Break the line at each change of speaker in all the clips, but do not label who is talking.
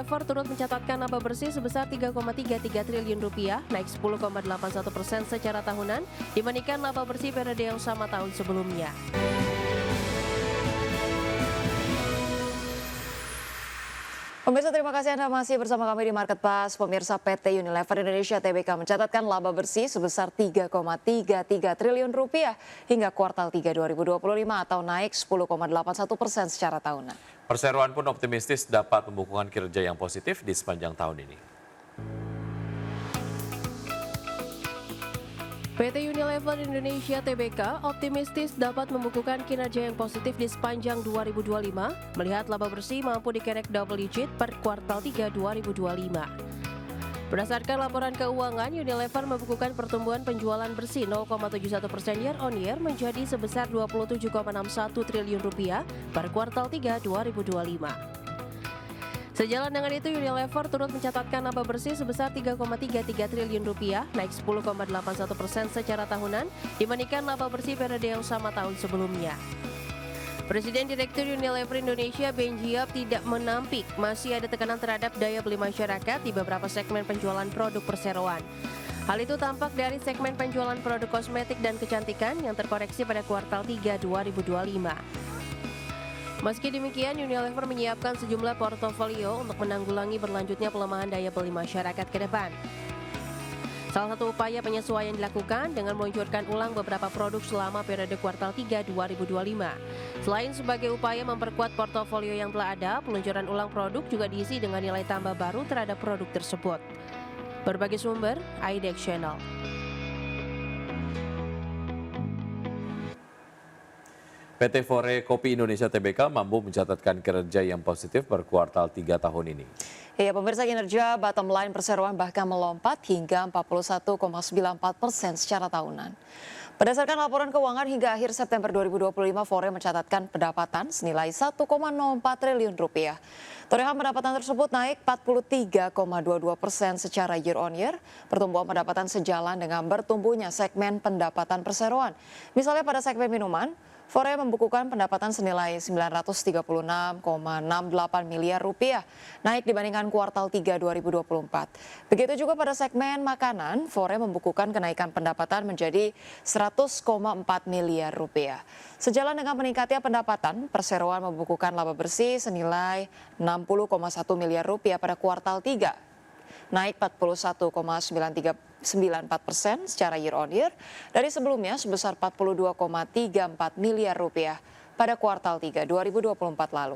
Unilever turut mencatatkan laba bersih sebesar 3,33 triliun rupiah, naik 10,81% secara tahunan dibandingkan laba bersih periode yang sama tahun sebelumnya.
Pemirsa, terima kasih Anda masih bersama kami di Market Pass. Pemirsa, PT Unilever Indonesia Tbk mencatatkan laba bersih sebesar 3,33 triliun rupiah hingga kuartal 3 2025 atau naik 10,81% secara tahunan.
Perseroan pun optimistis dapat membukukan kinerja yang positif di sepanjang tahun ini.
PT Unilever Indonesia Tbk optimistis dapat membukukan kinerja yang positif di sepanjang 2025, melihat laba bersih mampu dikerek double digit per kuartal 3 2025. Berdasarkan laporan keuangan, Unilever membukukan pertumbuhan penjualan bersih 0,71% year on year menjadi sebesar 27,61 triliun rupiah per kuartal 3 2025. Sejalan dengan itu, Unilever turut mencatatkan laba bersih sebesar 3,33 triliun rupiah, naik 10,81% secara tahunan dibandingkan laba bersih periode yang sama tahun sebelumnya. Presiden Direktur Unilever Indonesia Benji Yap tidak menampik masih ada tekanan terhadap daya beli masyarakat di beberapa segmen penjualan produk perseroan. Hal itu tampak dari segmen penjualan produk kosmetik dan kecantikan yang terkoreksi pada kuartal 3 2025. Meski demikian, Unilever menyiapkan sejumlah portofolio untuk menanggulangi berlanjutnya pelemahan daya beli masyarakat ke depan. Salah satu upaya penyesuaian dilakukan dengan meluncurkan ulang beberapa produk selama periode kuartal 3 2025. Selain sebagai upaya memperkuat portofolio yang telah ada, peluncuran ulang produk juga diisi dengan nilai tambah baru terhadap produk tersebut. Berbagai sumber, IDEX Channel.
PT Fore Kopi Indonesia Tbk mampu mencatatkan kinerja yang positif per kuartal 3 tahun ini.
Ya, pemirsa, kinerja bottom line perseroan bahkan melompat hingga 41,94% secara tahunan. Berdasarkan laporan keuangan hingga akhir September 2025, Fore mencatatkan pendapatan senilai 1,04 triliun rupiah. Torehan pendapatan tersebut naik 43,22% secara year on year. Pertumbuhan pendapatan sejalan dengan bertumbuhnya segmen pendapatan perseroan. Misalnya pada segmen minuman, Fore membukukan pendapatan senilai 936,68 miliar rupiah, naik dibandingkan kuartal 3 2024. Begitu juga pada segmen makanan, Fore membukukan kenaikan pendapatan menjadi 100,4 miliar rupiah. Sejalan dengan meningkatnya pendapatan, perseroan membukukan laba bersih senilai 60,1 miliar rupiah pada kuartal 3, naik 41,934% secara year on year dari sebelumnya sebesar 42,34 miliar rupiah pada kuartal 3 2024 lalu.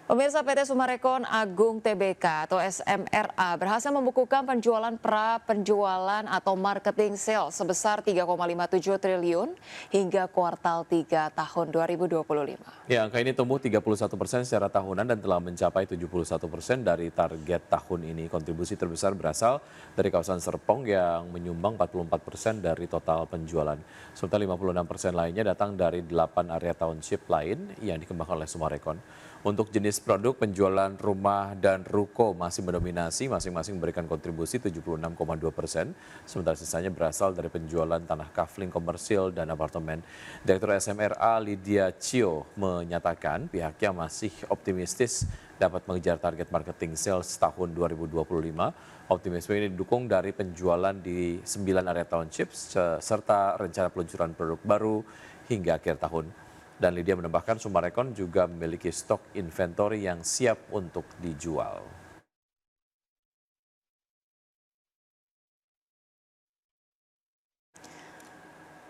Pemirsa, PT Summarecon Agung Tbk atau SMRA berhasil membukukan penjualan pra-penjualan atau marketing sales sebesar 3,57 triliun hingga kuartal 3 tahun 2025.
Ya, angka ini tumbuh 31% secara tahunan dan telah mencapai 71% dari target tahun ini. Kontribusi terbesar berasal dari kawasan Serpong yang menyumbang 44% dari total penjualan. Sementara 56% lainnya datang dari 8 area township lain yang dikembangkan oleh Summarecon. Untuk jenis produk, penjualan rumah dan ruko masih mendominasi, masing-masing memberikan kontribusi 76,2%, sementara sisanya berasal dari penjualan tanah kafling komersil dan apartemen. Direktur SMRA Lydia Cio menyatakan pihaknya masih optimistis dapat mengejar target marketing sales tahun 2025. Optimisme ini didukung dari penjualan di 9 area township serta rencana peluncuran produk baru hingga akhir tahun. Dan Lydia menambahkan Summarecon juga memiliki stok inventory yang siap untuk dijual.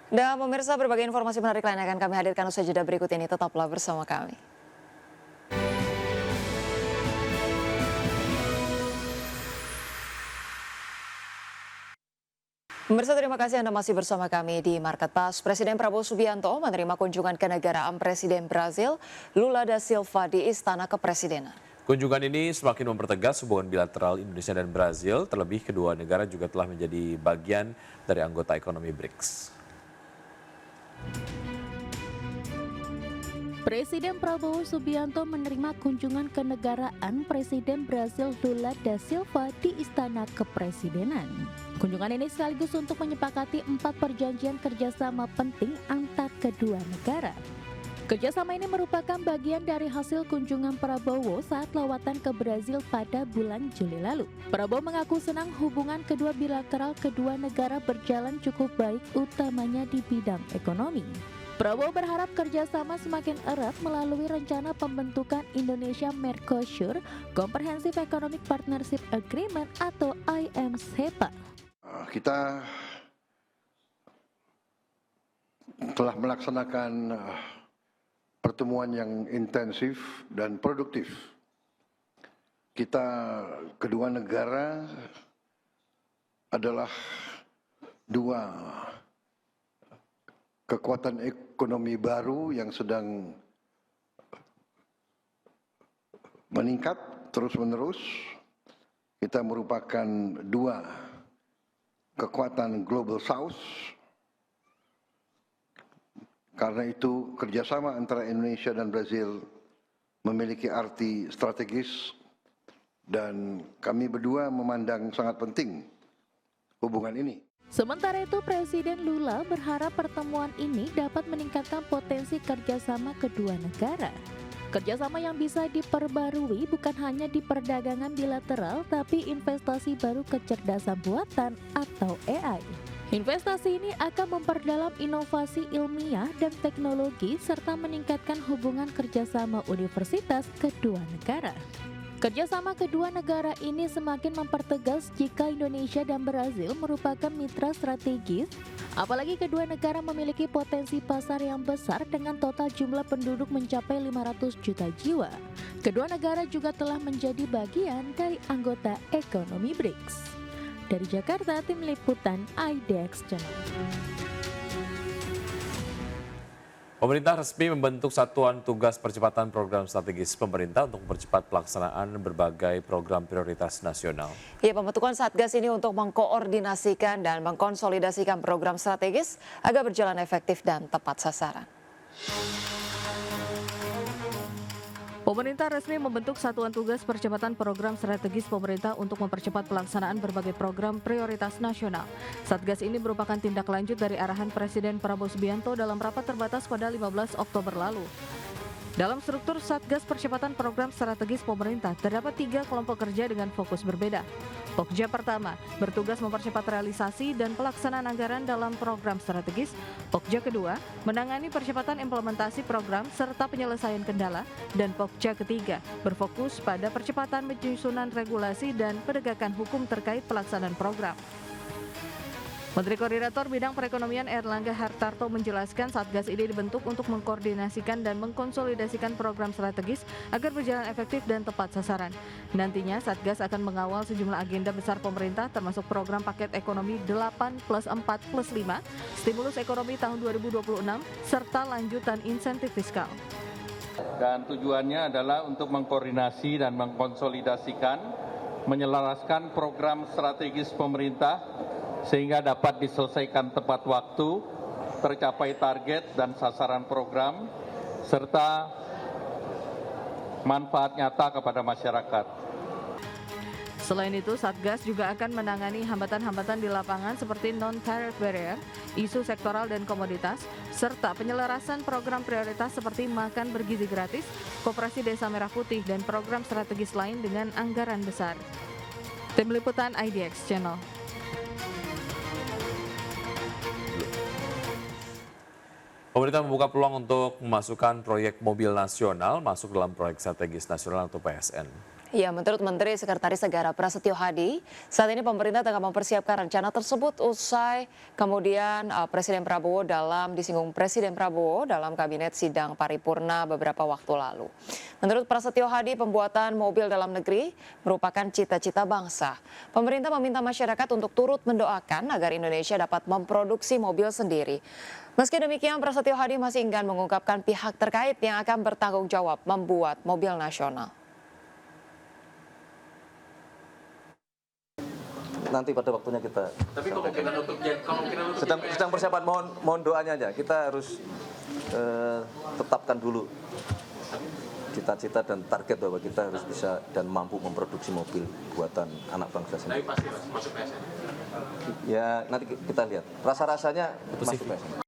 Dan pemirsa, berbagai informasi menarik lain akan kami hadirkan usai jeda berikut ini. Tetaplah bersama kami. Pemirsa, terima kasih Anda masih bersama kami di Market Pass. Presiden Prabowo Subianto menerima kunjungan kenegaraan Presiden Brazil Lula da Silva di Istana Kepresidenan.
Kunjungan ini semakin mempertegas hubungan bilateral Indonesia dan Brazil, terlebih kedua negara juga telah menjadi bagian dari anggota ekonomi BRICS.
Presiden Prabowo Subianto menerima kunjungan kenegaraan Presiden Brazil Lula da Silva di Istana Kepresidenan. Kunjungan ini sekaligus untuk menyepakati 4 perjanjian kerjasama penting antar kedua negara. Kerjasama ini merupakan bagian dari hasil kunjungan Prabowo saat lawatan ke Brazil pada bulan Juli lalu. Prabowo mengaku senang hubungan kedua bilateral kedua negara berjalan cukup baik, utamanya di bidang ekonomi. Prabowo berharap kerjasama semakin erat melalui rencana pembentukan Indonesia-Mercosur Comprehensive Economic Partnership Agreement atau IMCEPA.
Kita telah melaksanakan pertemuan yang intensif dan produktif. Kita kedua negara adalah dua kekuatan ekonomi baru yang sedang meningkat terus-menerus. Kita merupakan dua kekuatan Global South. Karena itu kerjasama antara Indonesia dan Brazil memiliki arti strategis dan kami berdua memandang sangat penting hubungan ini.
Sementara itu, Presiden Lula berharap pertemuan ini dapat meningkatkan potensi kerjasama kedua negara. Kerjasama yang bisa diperbarui bukan hanya di perdagangan bilateral, tapi investasi baru kecerdasan buatan atau AI. Investasi ini akan memperdalam inovasi ilmiah dan teknologi serta meningkatkan hubungan kerjasama universitas kedua negara. Kerjasama kedua negara ini semakin mempertegas jika Indonesia dan Brazil merupakan mitra strategis, apalagi kedua negara memiliki potensi pasar yang besar dengan total jumlah penduduk mencapai 500 juta jiwa. Kedua negara juga telah menjadi bagian dari anggota ekonomi BRICS. Dari Jakarta, Tim Liputan IDX Channel.
Pemerintah resmi membentuk Satuan Tugas Percepatan Program Strategis Pemerintah untuk mempercepat pelaksanaan berbagai program prioritas nasional.
Ya, pembentukan Satgas ini untuk mengkoordinasikan dan mengkonsolidasikan program strategis agar berjalan efektif dan tepat sasaran.
Pemerintah resmi membentuk Satuan Tugas Percepatan Program Strategis Pemerintah untuk mempercepat pelaksanaan berbagai program prioritas nasional. Satgas ini merupakan tindak lanjut dari arahan Presiden Prabowo Subianto dalam rapat terbatas pada 15 Oktober lalu. Dalam struktur Satgas Percepatan Program Strategis Pemerintah, terdapat 3 kelompok kerja dengan fokus berbeda. Pokja pertama, bertugas mempercepat realisasi dan pelaksanaan anggaran dalam program strategis. Pokja kedua, menangani percepatan implementasi program serta penyelesaian kendala. Dan Pokja ketiga, berfokus pada percepatan penyusunan regulasi dan penegakan hukum terkait pelaksanaan program. Menteri Koordinator Bidang Perekonomian Erlangga Hartarto menjelaskan Satgas ini dibentuk untuk mengkoordinasikan dan mengkonsolidasikan program strategis agar berjalan efektif dan tepat sasaran. Nantinya Satgas akan mengawal sejumlah agenda besar pemerintah termasuk program paket ekonomi 8+4+5, stimulus ekonomi tahun 2026, serta lanjutan insentif fiskal.
Dan tujuannya adalah untuk mengkoordinasi dan mengkonsolidasikan, menyelaraskan program strategis pemerintah sehingga dapat diselesaikan tepat waktu, tercapai target dan sasaran program, serta manfaat nyata kepada masyarakat.
Selain itu, Satgas juga akan menangani hambatan-hambatan di lapangan seperti non-tariff barrier, isu sektoral dan komoditas, serta penyelarasan program prioritas seperti makan bergizi gratis, Koperasi Desa Merah Putih, dan program strategis lain dengan anggaran besar. Tim Liputan IDX Channel.
Pemerintah membuka peluang untuk memasukkan proyek mobil nasional masuk dalam proyek strategis nasional atau PSN.
Ya, menurut Menteri Sekretaris Negara Prasetyo Hadi, saat ini pemerintah tengah mempersiapkan rencana tersebut usai kemudian Presiden Prabowo disinggung Presiden Prabowo dalam kabinet sidang paripurna beberapa waktu lalu. Menurut Prasetyo Hadi, pembuatan mobil dalam negeri merupakan cita-cita bangsa. Pemerintah meminta masyarakat untuk turut mendoakan agar Indonesia dapat memproduksi mobil sendiri. Meski demikian, Prasetyo Hadi masih enggan mengungkapkan pihak terkait yang akan bertanggung jawab membuat mobil nasional.
Nanti pada waktunya kita.
Tapi kemungkinan untuk
sedang persiapan, mohon doanya aja. Kita harus tetapkan dulu cita-cita dan target bahwa kita harus bisa dan mampu memproduksi mobil buatan anak bangsa sendiri.
Tapi pasti masuk PSN.
Ya nanti kita lihat. Rasa-rasanya masuk PSN.